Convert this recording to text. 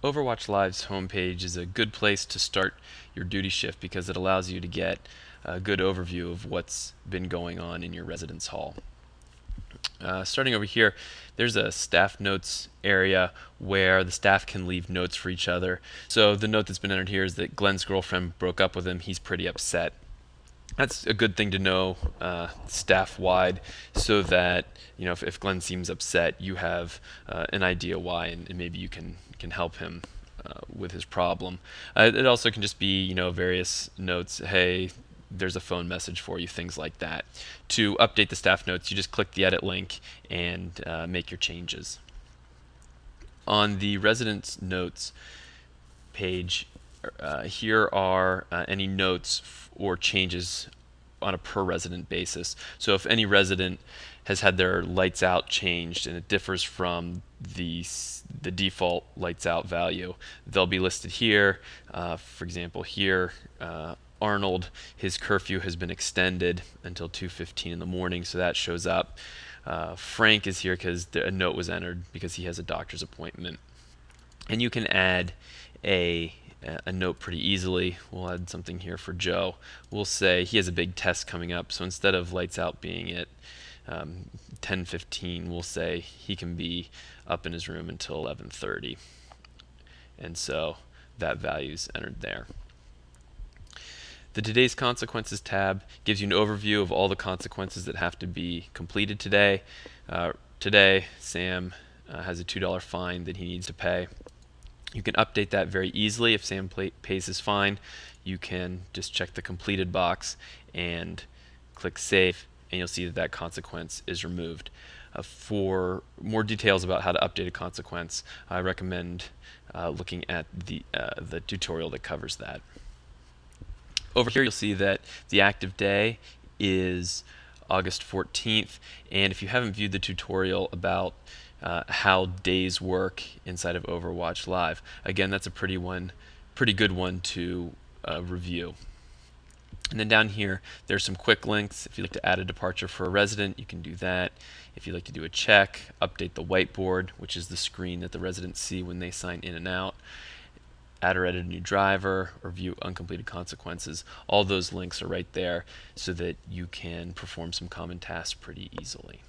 Overwatch Live's homepage is a good place to start your duty shift because it allows you to get a good overview of what's been going on in your residence hall. Starting over here, there's a staff notes area where the staff can leave notes for each other. So the note that's been entered here is that Glenn's girlfriend broke up with him. He's pretty upset. That's a good thing to know staff-wide, so that if Glenn seems upset, you have an idea why, and maybe you can help him with his problem. It also can just be various notes. Hey, there's a phone message for you, things like that. To update the staff notes, you just click the edit link and make your changes. On the residence notes page, here are any notes or changes on a per resident basis. So if any resident has had their lights out changed and it differs from the default lights out value, they'll be listed here. For example, here Arnold, his curfew has been extended until 2:15 in the morning, so that shows up. Frank is here because a note was entered because he has a doctor's appointment. And you can add a note pretty easily. We'll add something here for Joe. We'll say he has a big test coming up, so instead of lights out being at 10:15, we'll say he can be up in his room until 11:30. And so that value's entered there. The Today's Consequences tab gives you an overview of all the consequences that have to be completed today. Today, Sam has a $2 fine that he needs to pay. You can update that very easily. If Sam pays his fine, you can just check the completed box and click Save, and you'll see that that consequence is removed. For more details about how to update a consequence, I recommend looking at the tutorial that covers that. Over here you'll see that the active day is August 14th, and if you haven't viewed the tutorial about how days work inside of Overwatch Live, again, that's a pretty good one to review. And then down here, there's some quick links. If you'd like to add a departure for a resident, you can do that. If you'd like to do a check, update the whiteboard, which is the screen that the residents see when they sign in and out, add or edit a new driver, or view uncompleted consequences, all those links are right there so that you can perform some common tasks pretty easily.